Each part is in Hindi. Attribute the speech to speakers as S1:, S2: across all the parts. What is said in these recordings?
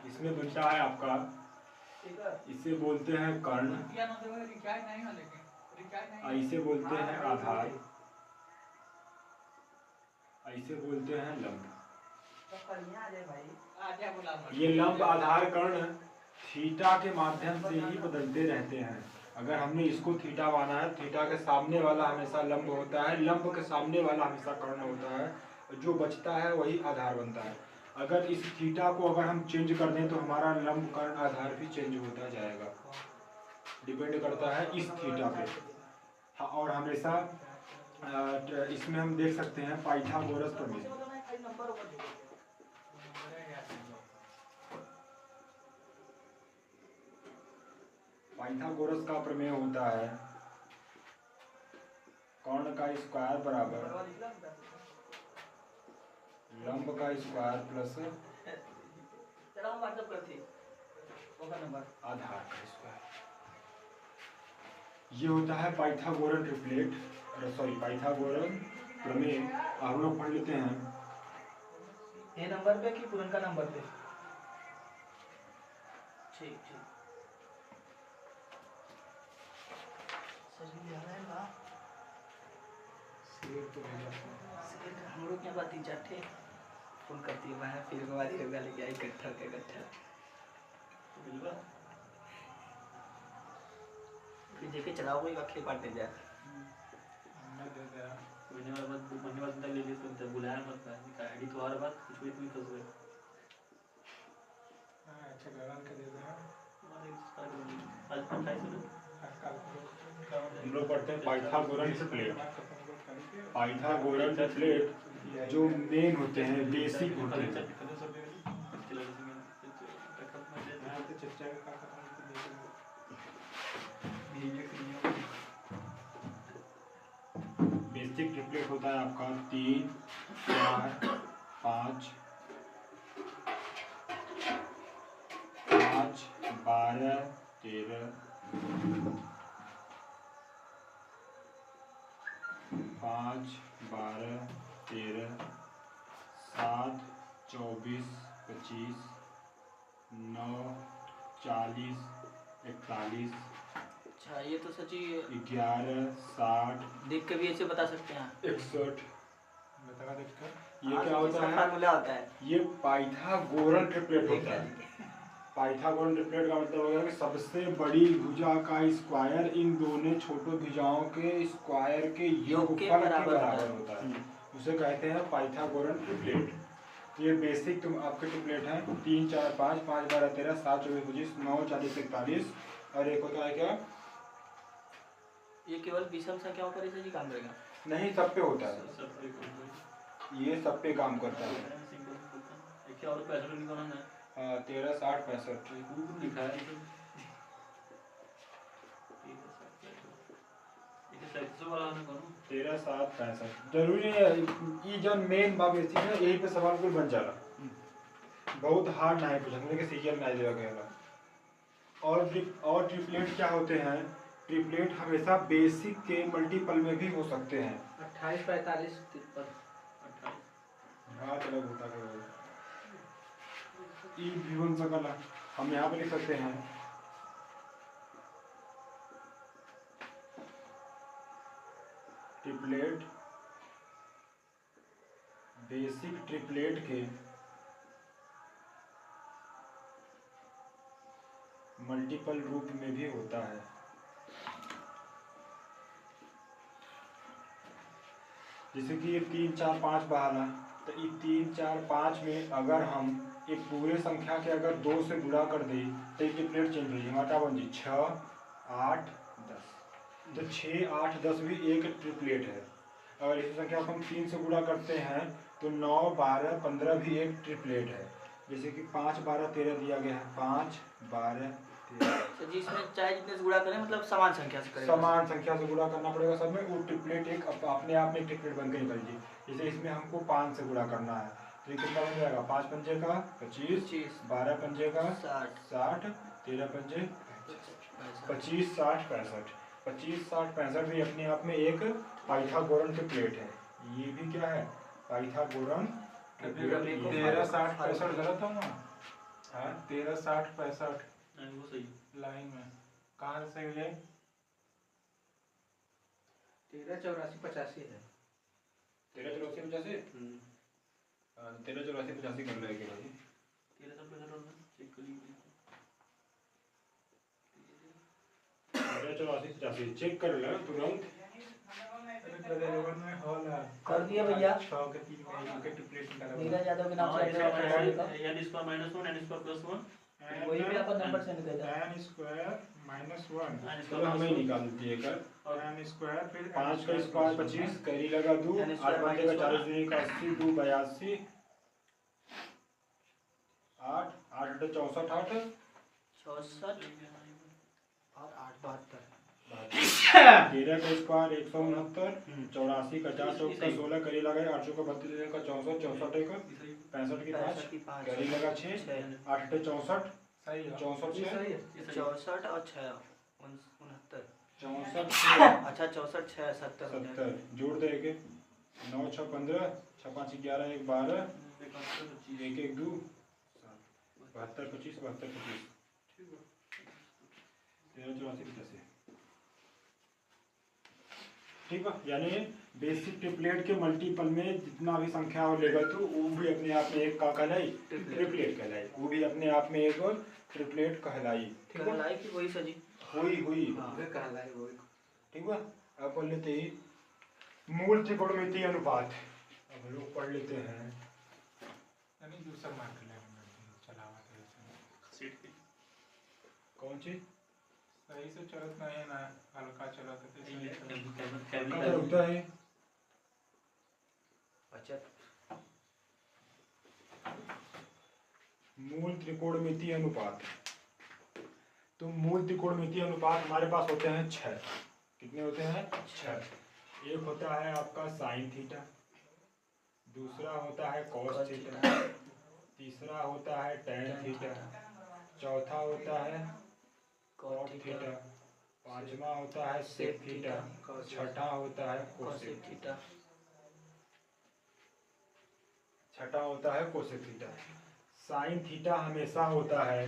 S1: इसमें बनता है आपका, इसे बोलते हैं कर्ण, इसे बोलते हैं आधार, इसे बोलते हैं लंब। ये लंब आधार कर्ण थीटा के माध्यम से ही बदलते रहते हैं। अगर हमने इसको थीटा माना है, थीटा के सामने वाला हमेशा लंब होता है, लंब के सामने वाला हमेशा कर्ण होता है, जो बचता है वही आधार बनता है। अगर इस थीटा को अगर हम चेंज कर दें तो हमारा लंब कर्ण आधार भी चेंज होता जाएगा, डिपेंड करता है इस थीटा पे। हाँ, और हमेशा इसमें हम देख सकते हैं पाइथागोरस प्रमेय। पाइथागोरस का प्रमेय होता है कर्ण का स्क्वायर बराबर लंब का स्क्वायर प्लस आधार का स्क्वायर। ये होता है पाइथागोरन ट्रिपलेट, पाइथागोरन प्रमेय। हम लोग पढ़ लेते हैं
S2: ये नंबर पे कि पुरनका नंबर पे? ठीक ठीक। सही है ना? हम लोग क्या बात 3-4 थे फोन करती है वहाँ, फिर हमारी होगा लेके आई गट्ठा का गट्ठा फिर जेके चलाओ कोई अखिल पाटे जाए महीने बाद तक ले लिए तो बुलाया मत का आईडी तो और बात कुछ भी नहीं कर सकते। हां अच्छा गड़न के दे दे हमारे आज 28
S1: हम लोग पढ़ते हैं पाइथागोरन ट्रिपलेट। पाइथागोरन ट्रिपलेट जो मेन होते हैं, बेसिक होते हैं। बेसिक ट्रिपलेट होता है आपका 3, 4, 5, 12, 13, 5, 12, 13, 7, 24, 25, 9, 40, 41।
S2: अच्छा ये तो सच्ची
S1: 11, 60
S2: देख के भी ऐसे बता सकते हैं
S1: 61
S2: बता देखकर।
S1: ये क्या होता है?
S2: फार्मूला होता है, ये
S1: पाइथागोरन ट्रिपलेट होता है। पाइथागोरन ट्रिपलेट का मतलब होगा कि सबसे बड़ी भुजा का स्क्वायर इन दोनों छोटों भुजाओं के स्क्वायर के योगफल के बराबर होता है, उसे कहते हैं पाइथागोरन ट्रिपलेट। ये बेसिक आपके ट्रिपलेट हैं 3, 4, 5, 5, 12, 13, 7, 24, 25, 9, 40, 41। और एक होता है क्या?
S2: ये केवल विषम संख्याओं पर ही काम करेगा?
S1: नहीं, सब पे होता है, ये सब पे काम करता है। 13, 60, 65 लिखा है। तेरह 7, 65 जरूरी है। ये जो मेन बात बेसिक है यही पे सवाल कोई बन जाला, बहुत हार्ड ना है पूछने के सीरियल ना दिया गया। और ट्रिपलेट क्या होते हैं? ट्रिपलेट हमेशा बेसिक के मल्टीपल में भी हो सकते हैं।
S2: 28, 45, 53,
S1: 28। हाँ चलो होता है, ई भी बन सकला। हम यहाँ पे लिख सकते हैं ट्रिपलेट, बेसिक ट्रिपलेट के मल्टीपल रूप में भी होता है। जैसे कि ये 3, 4, 5 बहाना, तो ये 3, 4, 5 में अगर हम एक पूरे संख्या के अगर 2 से गुणा कर दें तो ये ट्रिपलेट चेंज हो जाएगा। क्या बन जी 6, 8, 10। तो 6, 8, 10 भी एक ट्रिपलेट है। अगर इस संख्या को हम 3 से गुणा करते हैं तो 9, 12, 15 भी एक ट्रिपलेट है। जैसे कि 5, 12, 13 दिया गया है, 5, 12, 13।
S2: तो जिसमें चाहे जितने से गुणा करें मतलब समान संख्या से करें,
S1: समान संख्या से गुणा करना पड़ेगा सब में। वो ट्रिपलेट एक अपने आप में ट्रिपलेट बन के निकल जाए। जैसे इसमें हमको 5 से गुणा करना है तो ये कितना बन जाएगा? 5 पंजे का 25, 12 पंजे का 60, 13 पंजे 25, 60, 65। 25, 60, 65 भी अपने आप में एक पाइथागोरन ट्रिपलेट है। ये भी क्या है? Pythagorean triplet.
S3: 13, 60, 65 गलत होगा? हाँ 13 60 65
S2: नहीं वो सही
S3: लाइन में कहाँ से सही हो जाए?
S2: 13 84 85 है
S1: 13 84 85 13 84 85 कर लेंगे भाई
S2: 13 सब पे चेक कर लीजिए
S1: 13 84 85 चेक कर ले तुरंत
S2: कर दिया भैया
S3: 6 के 3 में विकेट रिप्लेसमेंट लगा
S2: नीरज यादव के नाम से अपडेट करा देगा n square minus 1 n square plus 1 वही पे अपन नंबर सेंड कर दें
S3: n स्क्वायर -1
S1: चलो हमें निकाल दिए कर
S3: n स्क्वायर फिर
S1: 5 का स्क्वायर 25 कैरी लगा 2 8 बनेगा 40 दूनी का 80 2 82 8 8 64 8
S2: 64 और 8 72
S1: 13 का स्क्वायर 169 84 का 50 का 16 कैरी लगा 8 का 32 का 64 64 का 65 की 5 कैरी लगा 6 8 64
S3: सही है
S1: 64
S3: सही है
S2: 64 और 6 69
S1: 64
S2: अच्छा 64 6 70
S1: 70 जोड़ दे के 9 6 15 6 5 11 1 12 1 1 2 72 25 72 25 13 84 85 ठीक है यानी बेसिक ट्रिपलेट के मल्टीपल में जितना भी संख्या हो लेगा तो वो भी अपने आप में एक का कहलाई ट्रिपलेट कहलाई वो भी अपने आप में एक और ट्रिपलेट कहलाई ठीक है
S2: कहलाई की वही सजी
S1: हुई
S2: हां वे कहलाई वही
S1: ठीक है अब पढ़ लेते ही मूल त्रिकोणमितीय अनुपात अब हम लोग पढ़ लेते हैं
S3: यानी दूसरा मार्क लेना चलावा तो
S2: सीट पे
S1: कौन सी
S3: सही से चलत नहीं ना हल्का चलत है सही
S1: क्या होता है
S2: अच्छा
S1: मूल त्रिकोणमितीय अनुपात तो मूल त्रिकोणमितीय अनुपात हमारे पास होते हैं 6 कितने होते हैं 6 एक होता है आपका साइन थीटा दूसरा होता है कॉस थीटा तीसरा होता है टैन थीटा चौथा होता है कॉट थीटा पांचवा होता है सेक थीटा छठा होता है कोसेक
S2: थीटा
S1: छठा होता है कोसेक थीटा साइन थीटा हमेशा होता है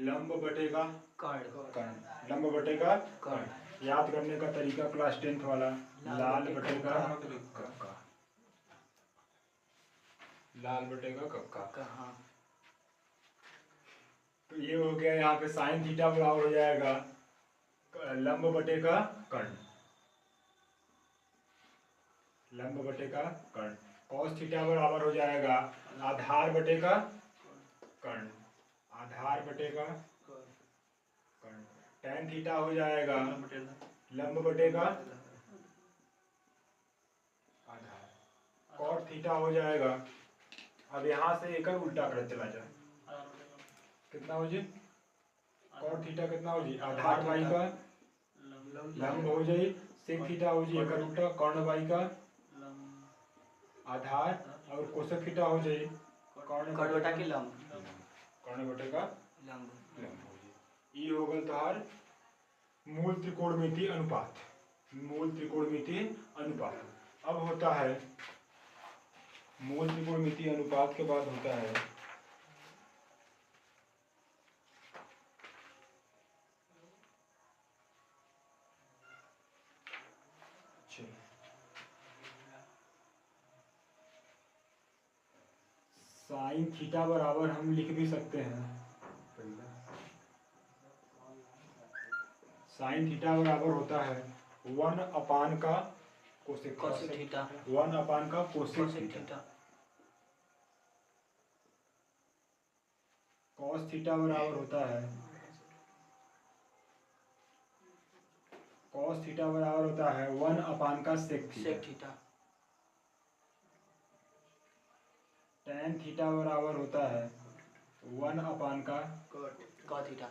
S1: लंब बटेगा कर्ण लंब बटेगा कर्ण याद करने का तरीका क्लास 10th वाला लाल बटेगा कक्का लाल बटेगा कक्का
S2: हाँ
S1: तो ये हो गया यहाँ पे साइन थीटा बराबर हो जाएगा लंब बटेगा कर्ण लंब बटेगा कर्ण कॉस थीटा बराबर हो जाएगा आधार बटेगा कर्ण आधार बटेगा कर्ण टैन थीटा हो जाएगा लंब बटेगा आधार कॉट थीटा हो जाएगा अब यहाँ से एक उल्टा कर चला जाए कितना हो जी कॉट थीटा कितना हो जी आधार बाई का लंब हो जाए सेक थीटा हो जी एक उल्टा कर्ण बाई का आधार और कोसेक थीटा हो जाए
S2: कर्ण बटा के लंब
S1: कर्ण बटे का
S2: लंब
S1: हो जाए ये हो गया तोहार मूल त्रिकोणमितीय अनुपात मूल त्रिकोणमितीय अनुपात अब होता है मूल त्रिकोणमितीय अनुपात के बाद होता है साइन थीटा बराबर हम लिख भी सकते हैं साइन थीटा बराबर होता है 1 अपान का कोसेक
S2: थीटा
S1: 1 अपान का कोसेक थीटा कॉस थीटा बराबर होता है कॉस थीटा बराबर होता है 1 अपान का सेक थीटा टैन थीटा बराबर होता है 1 अपान का
S2: कॉट थीटा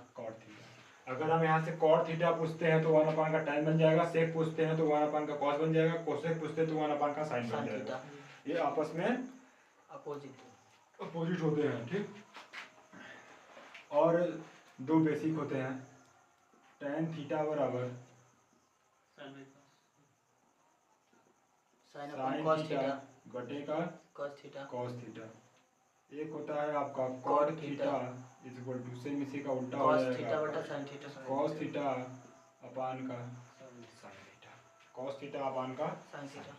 S1: अगर हम यहाँ से कॉट थीटा पूछते हैं तो 1 अपान का टैन बन जाएगा सेक पूछते हैं तो 1 अपान का कॉस बन जाएगा कोसेक पूछते हैं तो 1 अपान का साइन बन जाएगा ये आपस में अपोजिट होते हैं ठीक और दो बेसिक होते हैं टैन थीटा बराबर साइन थीटा बटे का
S2: कॉस थीटा
S1: कॉस थीटा एक होता है आपका cot theta is equal to same इसी का उल्टा हो
S2: cos
S1: जाएगा
S2: थीटा बटा sin थीटा
S1: cos थीटा अपान का sin थीटा cos थीटा अपान का
S2: sin थीटा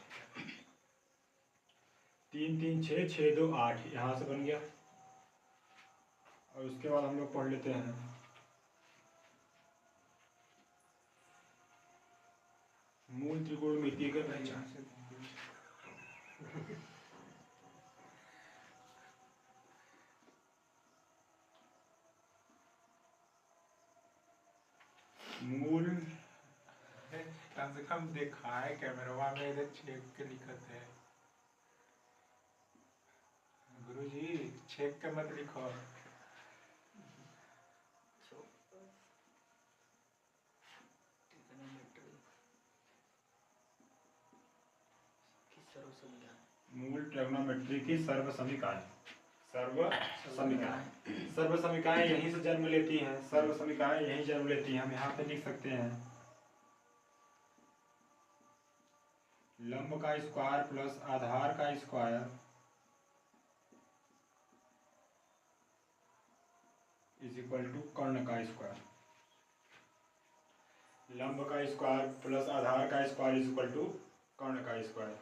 S1: 3 3 6 6 2 8 यहाँ से बन गया। और उसके बाद हम लोग पढ़ लेते हैं मूल त्रिकोणमिति के पहचान से मूल
S3: कम से कम देखा है कैमरा में इधर छेक के लिखत है। गुरुजी छेक के मत लिखो।
S1: मूल ट्रिग्नोमेट्री की सर्व समीकरण सर्व समीकरण यहीं से जन्म लेती हैं। सर्व समीकरण यहीं जन्म लेती हैं। हम यहाँ पे लिख सकते हैं लंब का स्क्वायर प्लस आधार का स्क्वायर इज इक्वल टू कर्ण का स्क्वायर। लंब का स्क्वायर प्लस आधार का स्क्वायर इज इक्वल टू कर्ण का स्क्वायर।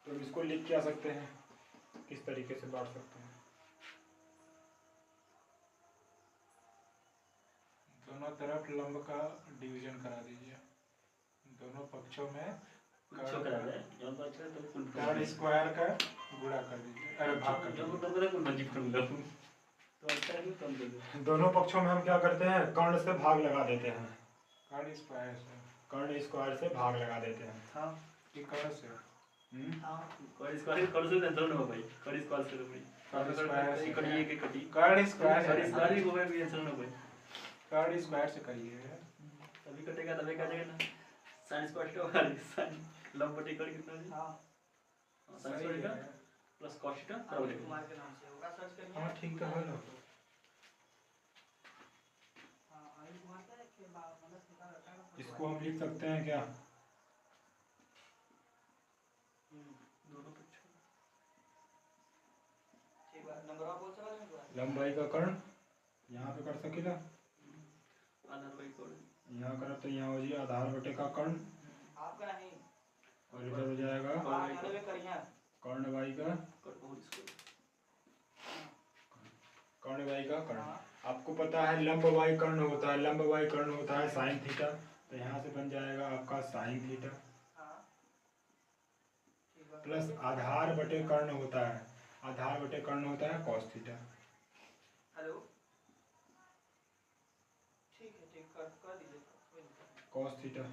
S1: तो हम इसको लिख क्या सकते हैं, किस तरीके से बांट सकते हैं?
S3: दोनों तरफ लंब का डिवीजन करा दीजिए। दोनों पक्षों में कर्ण स्क्वायर का गुणा कर दीजिए। अरे भाग कर दीजिए।
S1: दोनों पक्षों में हम क्या करते हैं, कर्ण से भाग लगा देते हैं।
S3: कर्ण स्क्वायर से
S1: भाग लगा देते हैं।
S2: हाँ
S3: कि कर्ण से
S2: कर्ण स्क्वायर
S3: से करिए।
S2: तभी कटेगा तभी कटेगा ना। sin स्क्वायर होगा sin लंब बटे कर्ण कितना है? हां sin स्क्वायर का प्लस cos थीटा बराबर कुमार के नाम से होगा। सर्च करिए।
S3: हां ठीक है लो।
S2: हां आई कुमार का के मतलब सीधा रखा है।
S1: इसको हम लिख सकते हैं क्या,
S2: दोनों पक्षों ठीक है। नंबर आप बोल सकते हैं
S1: लंबाई का कर्ण यहाँ पे कर सकेला,
S2: आधार बाई कर्ण
S1: यहाँ करो तो यहाँ हो जाए आधार बटे का कर्ण
S2: आपका नहीं
S1: और इधर हो जाएगा कर्ण बाई का कर्ण। आपको पता है लंब बाई कर्ण होता है, लंब बाई कर्ण होता है साइन थीटा। तो यहाँ से बन जाएगा आपका साइन थीटा प्लस आधार बटे कर्ण होता है, आधार बटे कर्ण होता है कॉस थीटा।
S2: हेलो ठीक है ठीक कर दीजिए।
S1: Cos theta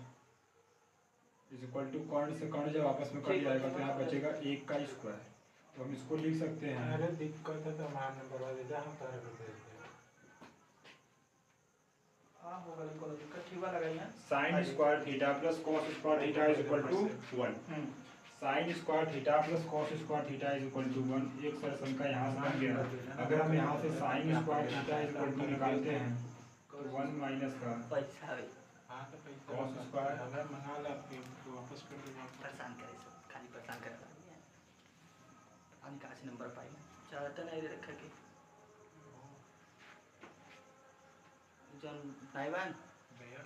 S1: is equal to कर्ण से कर्ण जब आपस में कट जाएगा तो यहाँ बचेगा 1 का स्क्वायर। तो हम इसको लिख सकते हैं,
S3: अरे दिक्कत है तो हमारा नंबर दे दे, हम तारे कर देते हैं।
S2: हां होगा बिल्कुल दिक्कत ठीक वाला लगाइए।
S1: Sine square theta plus cos square theta is equal to 1। Sine square theta plus cos square theta is equal to 1। एक सरसंख्या यहाँ से बन गया। अगर हम यहाँ से sine square theta is equal to निकालते हैं तो 1 माइनस का
S2: पैसा है।
S3: हां तो पैसा
S1: कॉस स्क्वायर
S3: हमें मना ला फिर वापस कर दे।
S2: परेशान करे सब खाली परेशान करे कहाँ से नंबर पाई चाहते नहीं रखा के जन भाई बहन
S3: भैया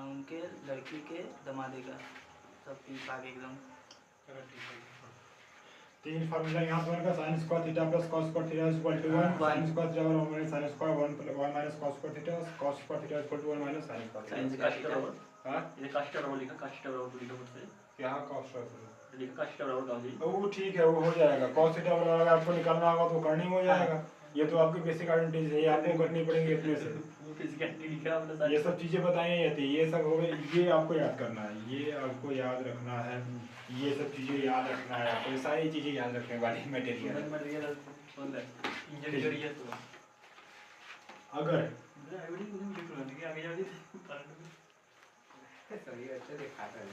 S2: उनके लड़की के दमादे का सब पीस आगे एकदम
S3: चलो ठीक है।
S1: 3 फार्मूला यहाँ पर का sin square theta plus cos square theta is equal to 1। sin square theta और minus sin square 1 minus cos square theta, cos square theta is equal to 1 minus sin square
S2: sine
S1: theta.
S2: का बराबर
S1: हां
S2: ये कास्ट बराबर लिखा कास्ट बराबर लिखा बोलते हैं
S1: क्या cos स्क्वायर
S2: लिखा कास्ट बराबर का जी।
S1: वो ठीक है, वो हो जाएगा। cos थीटा बराबर आपको निकालना होगा तो करनी हो जाएगा। ये तो आपकी बेसिक आइडेंटिटीज है, ये आपको करनी पड़ेंगी अपने से।
S2: वो फिजिकली लिखा हमने
S1: ये सब चीजें बताई नहीं जाती, ये सब हो गए। ये आपको याद करना है, ये आपको याद रखना है, ये सब चीजें याद रखना है आपको। सारी चीजें याद रखने वाली मटेरियल
S2: इंजीनियर ये तो
S1: अगर
S2: आगे जाके
S3: सही अच्छे दिखाता है।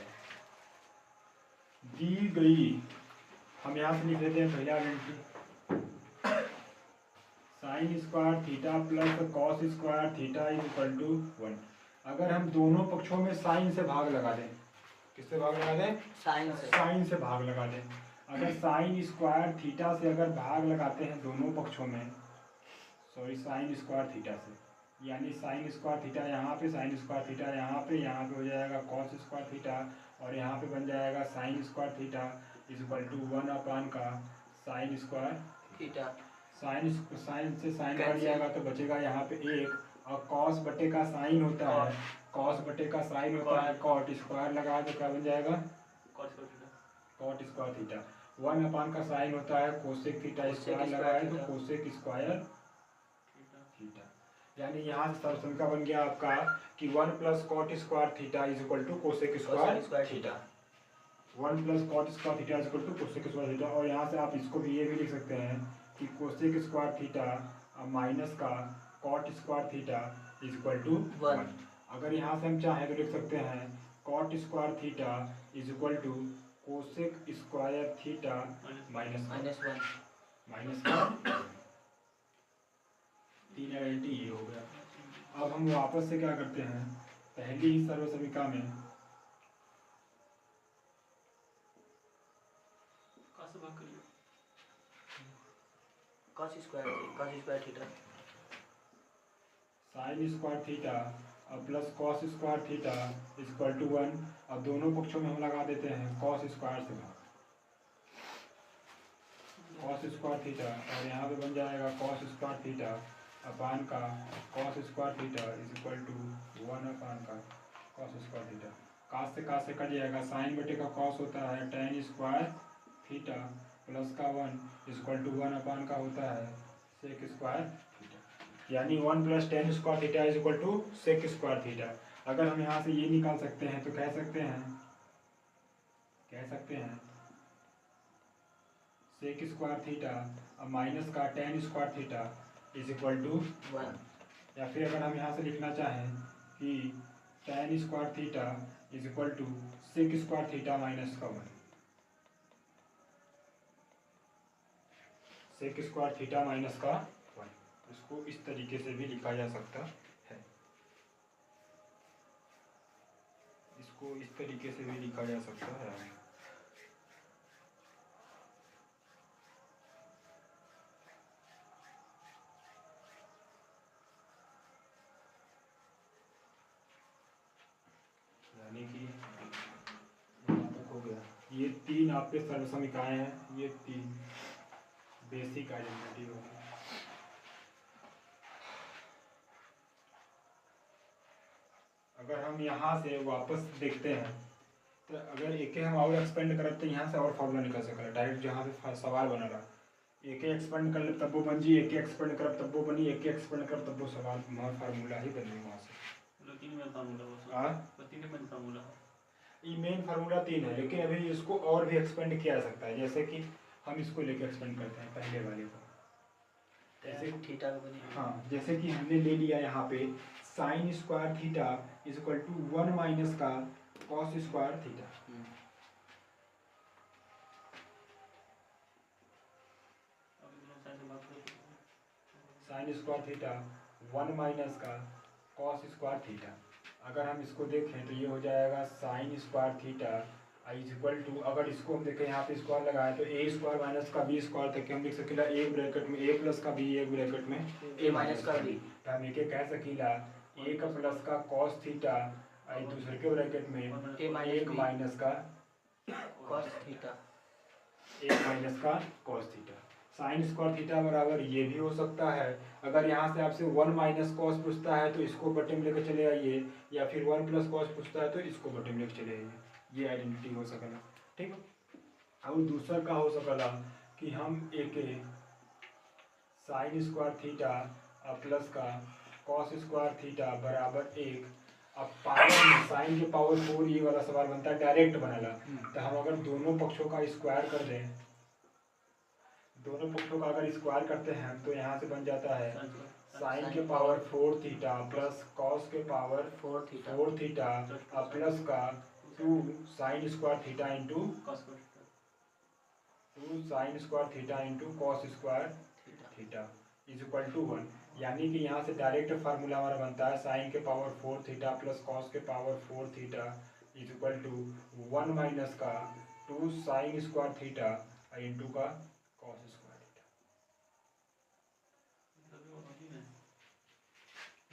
S1: दी गई, हम यहाँ से लिख लेते हैं पहला identity sine square theta plus cos square theta is equal to 1। अगर हम दोनों पक्षों में साइन से भाग लगा दें, किससे भाग लगा दें,
S2: साइन
S1: साइन से भाग लगा दें। अगर साइन स्क्वायर थीटा से अगर भाग लगाते हैं दोनों पक्षों में, सॉरी साइन स्क्वायर थीटा से, यानी साइन स्क्वायर थीटा यहाँ पे, साइन स्क्वायर थीटा यहाँ पे हो जाएगा कॉस स्क्वायर थीटा, और यहाँ पे बन जाएगा sine square theta is equal to 1 का sine square
S2: theta.
S1: Sine sine से साइन कट जाएगा तो बचेगा यहाँ पे 1, और कॉस बटे का साइन होता है, कॉस बटे का साइन होता है कॉट, स्क्वायर लगाए तो क्या बन जाएगा कॉट स्क्वायर थीटा। 1 का साइन होता है कोसेक थीटा, स्क्वायर लगाए तो कोसेक स्क्वायर थीटा। यानी यहाँ से सर्वसंख्या बन गया आपका कि 1 plus cot square theta is equal to cosec square theta. 1 plus cot square theta is equal to cosec square theta. और यहाँ से आप इसको भी ये भी लिख सकते हैं कि कोसेक स्क्वायर थीटा माइनस का cot square theta is equal to 1। अगर यहाँ से हम चाहें तो लिख सकते हैं cot square theta is equal to cosec square theta minus का 3 आइडेंटिटी ये हो गया। अब हम वापस से क्या करते हैं, पहली ही सर्वसमीका में
S2: cos square theta
S1: sine square theta और plus cos square theta is equal to 1, और दोनों पक्षों में हम लगा देते हैं कॉस स्क्वायर से भाग, कॉस स्क्वायर थीटा, और यहाँ पे बन जाएगा कॉस स्क्वायर थीटा अपान का cos square theta is equal to 1 upon का कॉस स्क्वायर थीटा। कास से कट जाएगा, साइन बटे का कॉस होता है टेन स्क्वायर थीटा प्लस का 1 इक्वल टू 1 अपान का होता है सेक स्क्वायर थीटा। यानी 1 plus tan square theta is equal to sec square theta. अगर हम यहाँ से ये निकाल सकते हैं तो कह सकते हैं सेक स्क्वायर थीटा माइनस का tan square theta is equal to 1। या फिर अगर हम यहाँ से लिखना चाहें कि tan square theta is equal to sec square theta minus का 1, सेक स्क्वायर थीटा माइनस का 1, इसको इस तरीके से भी लिखा जा सकता है, इसको इस तरीके से भी लिखा जा सकता है। यानी कि यहाँ तक हो गया। ये 3 आपके सर्वसमीकाएं हैं, ये 3 बेसिक आइडेंटिटी हो गई। अगर हम यहाँ से वापस देखते हैं तो अगर एक हम और एक्सपेंड करें तो यहाँ से और फॉर्मूला निकल सकता है डायरेक्ट, जहाँ पे सवाल बना रहा एक एक्सपेंड कर ले तब वो बन जी, एक एक्सपेंड कर तब वो बनी, एक एक्सपेंड कर तब वो सवाल फार्मूला ही बने वहाँ से। मेन फार्मूला 3 है, लेकिन अभी इसको और भी एक्सपेंड किया जा सकता है, जैसे कि हम इसको लेके एक्सपेंड करते हैं पहले वाले को, जैसे
S2: थीटा का बनी।
S1: हाँ, जैसे कि हमने ले लिया यहाँ पे sine square theta is equal to 1 minus का cos square theta. Sine square theta 1 minus का कॉस स्क्वायर थीटा। अगर हम इसको देखें तो ये हो जाएगा sine square theta is equal to, अगर इसको हम देखें यहाँ पे स्क्वायर लगाए तो ए स्क्वायर माइनस का बी स्क्वायर तक हम लिख सकीला एक ब्रैकेट में ए प्लस का बी, एक ब्रैकेट में
S2: ए माइनस का बी।
S1: तो हम एक कह सकीला ए का प्लस का कॉस थीटा दूसरे के ब्रैकेट में एक माइनस का
S2: कॉस थीटा,
S1: एक माइनस का cos theta. Sine square theta बराबर ये भी हो सकता है। अगर यहाँ से आपसे 1 माइनस कॉस पूछता है तो इसको बटे में लेकर चले आइए, या फिर 1 प्लस कॉस पूछता है तो इसको बटे में लेकर चले आइए, ये आइडेंटिटी हो सकला। ठीक है। और दूसरा का हो सकला कि हम एक साइन स्क्वायर थीटा प्लस का कॉस स्क्वायर थीटा बराबर 1, अब पावर में साइन के पावर 4 ये वाला सवाल बनता है, डायरेक्ट बनाला। तो हम अगर दोनों पक्षों का स्क्वायर कर दें, दोनों पक्षों का अगर स्क्वायर करते हैं तो यहाँ से बन जाता है साइन के पावर 4 थीटा प्लस कॉस के पावर 4 थीटा प्लस का 2 sine square theta into 2 sine square theta into cos square theta is equal to 1। यानी कि यहाँ से डायरेक्ट फार्मूला हमारा बनता है साइन के पावर 4 थीटा प्लस कॉस के power 4 theta is equal to 1 minus का 2 साइन स्क्वायर थीटा इंटू का कॉस स्क्वायर थीटा।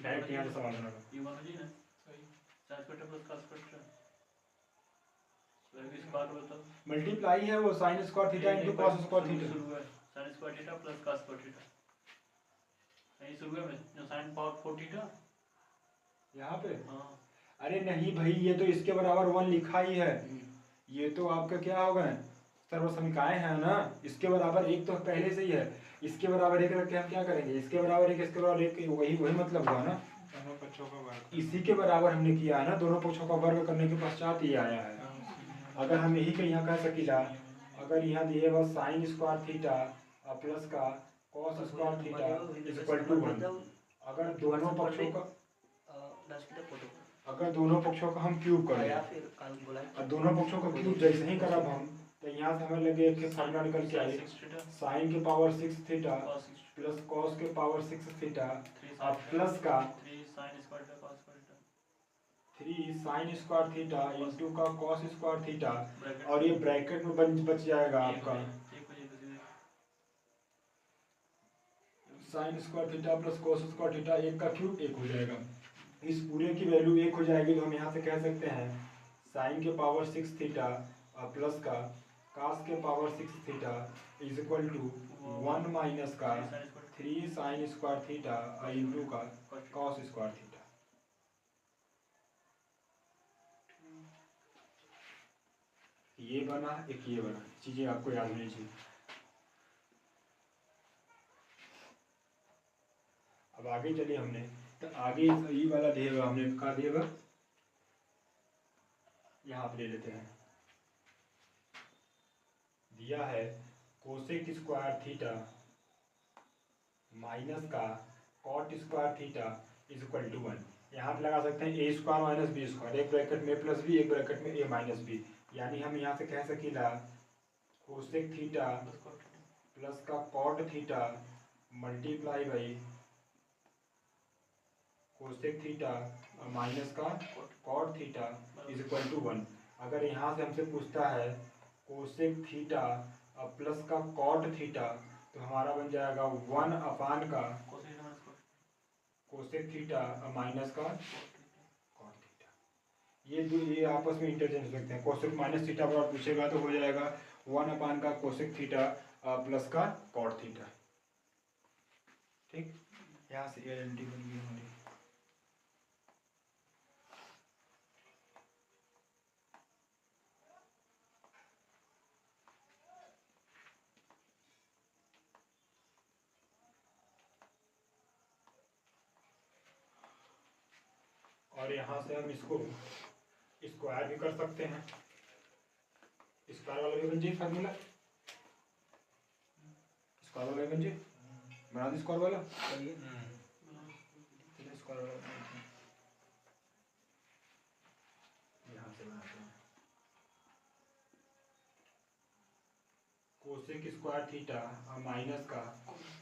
S1: डायरेक्ट यहाँ से समाधान होगा।
S2: ये वन हो जी ना
S3: सही
S2: sine square plus cos square square की स्क्वायर बताओ
S1: मल्टीप्लाई है वो sign square theta into cos square theta.
S2: शुरू है sign square theta plus cos square theta यही शुरू है में जो साइन पावर 4 थीटा
S1: यहाँ पे
S2: हाँ
S1: अरे नहीं भाई, ये तो इसके बराबर 1 लिखा ही है। ये तो आपका क्या होगा, सर्वसमीकाएं हैं ना, इसके बराबर एक तो पहले से ही है, इसके बराबर एक रख के हम क्या करेंगे, इसके बराबर एक इसके बराबर एक, वही मतलब हुआ ना,
S3: दोनों पक्षों का वर्ग।
S1: इसी के बराबर हमने किया है ना, दोनों पक्षों का वर्ग करने के पश्चात ये आया है। अगर हम यही के यहाँ कह सकीला, अगर यहाँ दिए बस साइन स्क्वायर थीटा प्लस का cos square theta equal to 1, अगर दोनों पक्षों का हम क्यूब करें और दोनों पक्षों का क्यूब जैसे ही करब हम, तो यहाँ से हमें लगे एक फार्मूला निकल के आए, साइन के पावर 6 थीटा प्लस कॉस के पावर 6 थीटा और प्लस का 3 साइन स्क्वायर थीटा इंटू का कॉस स्क्वायर थीटा, और ये ब्रैकेट में बच जाएगा आपका sign square theta plus cos square theta, एक का क्यूब एक हो जाएगा। इस पूरे की वैल्यू एक हो जाएगी, तो हम यहाँ से कह सकते हैं साइन के पावर 6 थीटा और प्लस का कॉस के power 6 theta is equal to 1 minus का 3 साइन स्क्वायर थीटा और इंटू का कॉस स्क्वायर थीटा। ये बना, एक ये बना, चीजें आपको याद होनी चाहिए। अब आगे चलिए, हमने तो आगे ये वाला दिएगा, हमने कहा दिएगा यहाँ पे ले लेते हैं, दिया है कोसेक स्क्वायर थीटा माइनस का cot square theta is equal to 1। यहाँ पे लगा सकते हैं A square minus B square, एक ब्रैकेट में प्लस बी, एक ब्रैकेट में ए माइनस बी, यानी हम यहाँ से कह सकीला कोसेक थीटा प्लस का cot theta multiply by cosec theta और माइनस का cot theta is equal to 1। अगर यहाँ से हमसे पूछता है कोसेक थीटा और प्लस का कॉट थीटा, तो हमारा बन जाएगा 1 अपान का कोसेक थीटा और माइनस का कॉट थीटा। ये आपस में इंटरचेंज हो सकते हैं। कोसेक माइनस थीटा बराबर पूछेगा तो हो जाएगा 1 अपान का कोसेक थीटा प्लस का कॉट थीटा। ठीक, यहाँ से आइडेंटिटी बन गई हमारी। और यहाँ से हम इसको स्क्वायर भी कर सकते हैं, स्क्वायर वाला भी बन जाए फार्मूला, स्क्वायर वाला भी बन जाए, बना दी स्क्वायर वाला। स्क्वायर वाला यहाँ से बनाते हैं कोसेक स्क्वायर थीटा और माइनस का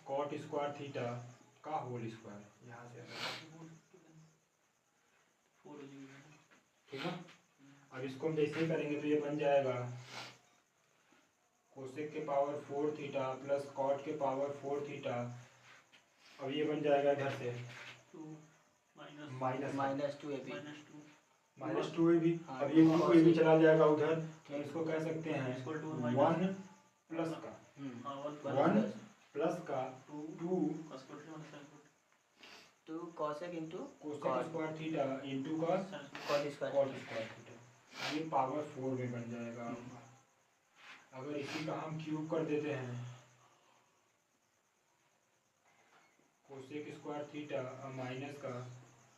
S1: कॉट स्क्वायर थीटा का होल स्क्वायर, यहाँ से ठीक है। अब इसको हम जैसे ही करेंगे तो ये बन जाएगा कोसेक के पावर 4 थीटा प्लस कॉट के पावर 4 थीटा। अब ये बन जाएगा इधर से माइनस 2 ए बी। अब ये 2 ए बी चला जाएगा उधर, तो इसको कह सकते हैं 1 प्लस का 1 प्लस का 2
S4: cosec into
S1: cosec square theta into का
S4: कॉट स्क्वायर
S1: थीटा, ये पावर 4 में बन जाएगा। अगर इसी का हम क्यूब कर देते हैं कोसेक स्क्वायर थीटा और माइनस का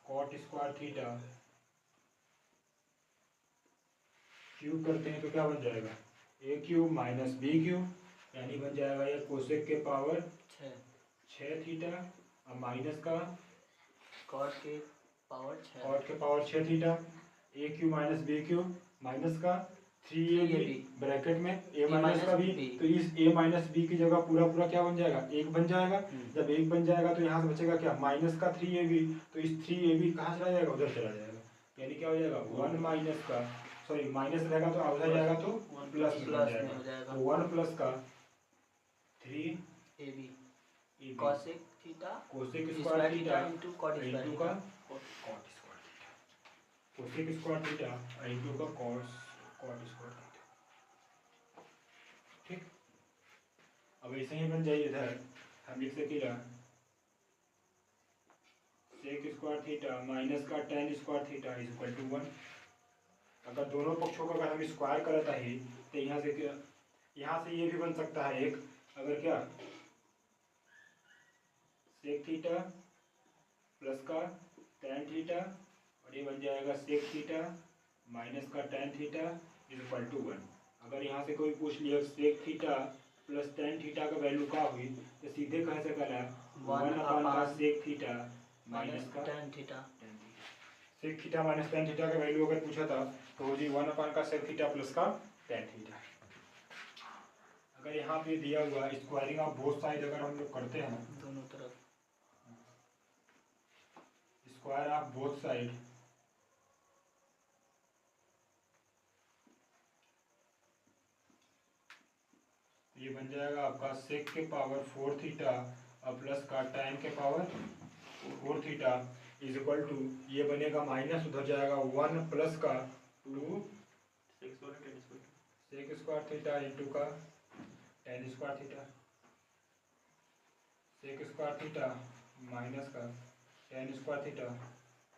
S1: कॉट स्क्वायर थीटा, क्यूब करते हैं तो क्या बन जाएगा, A cube minus B cube, यानी बन जाएगा ये कोसेक के पावर 6 थीटा और माइनस का
S4: कॉट के
S1: power 6 theta, A cube minus B cube minus का 3ab ब्रैकेट में ए माइनस का बी, तो इस ए माइनस बी की जगह पूरा क्या बन जाएगा, एक बन जाएगा। जब एक बन जाएगा तो यहाँ से बचेगा क्या, माइनस का 3ab, तो इस 3ab कहाँ चला जाएगा, उधर चला जाएगा, यानी क्या हो जाएगा 1 माइनस का सॉरी माइनस रहेगा तो उधर जाएगा तो प्लस में
S4: प्लस
S1: बन
S4: में हो
S1: जाएगा।
S4: जाएगा।
S1: तो 1 प्लस का 3
S4: A B
S1: AB
S4: cosec theta
S1: cosec
S4: square
S1: square
S4: theta
S1: theta
S4: into cot square
S1: into
S4: theta.
S1: का cot square theta, cosec square theta into का कॉट स्क्वायर थीटा। ठीक, अब ऐसे ही बन जाइए इधर हम लिख सकेगा सेक स्क्वायर थीटा माइनस का tan square theta is equal to 1। अगर दोनों पक्षों का अगर हम स्क्वायर करता है तो यहाँ से क्या, यहाँ से ये भी बन सकता है एक, अगर क्या सेक थीटा प्लस का टेन थीटा और ये बन जाएगा सेक थीटा माइनस का tan theta is equal to 1। अगर यहाँ से कोई पूछ लिया sec theta plus tan theta का वैल्यू का हुई तो सीधे कह सकला 1 अपान का सेक थीटा माइनस का
S4: tan theta.
S1: Sec theta minus tan theta का वैल्यू अगर पूछा था तो जी 1 अपान का सेक थीटा प्लस का टेन थीटा। अगर यहाँ पे दिया हुआ स्क्वायरिंग ऑफ बोथ साइड अगर हम लोग करते हैं
S4: दोनों तरफ
S1: स्क्वायर ऑफ बोथ साइड ये बन जाएगा आपका सेक के पावर 4 थीटा और प्लस का tan के power 4 theta is equal to ये बनेगा माइनस उधर जाएगा 1 प्लस का 2 सेक स्क्वायर थीटा इंटू का tan square theta sec square theta minus का tan square theta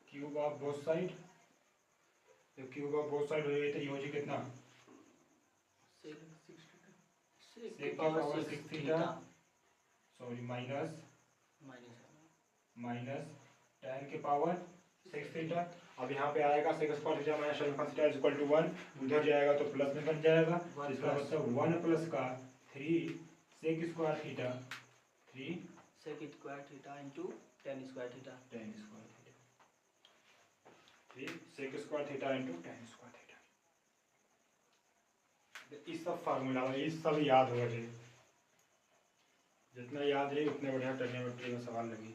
S1: cube of both side. तो क्यूब ऑफ बोथ साइड हो जाए तो ये हो जाए कितना
S4: सेक
S1: सेक के power 6 theta sorry minus
S4: minus
S1: tan के पावर 6 थीटा। अब यहाँ पे आएगा sec square theta minus tan theta is equal to 1, उधर जाएगा तो प्लस में बन जाएगा। इसका मतलब 1 प्लस का 3 sec square theta 3
S4: sec square theta into tan square theta.
S1: tan square theta 3 sec square theta into tan square theta. इस सब फार्मूला में ये सब याद हो जाए, जितना याद रहे उतने बढ़िया ट्रिग्नोमेट्री में सवाल लगे।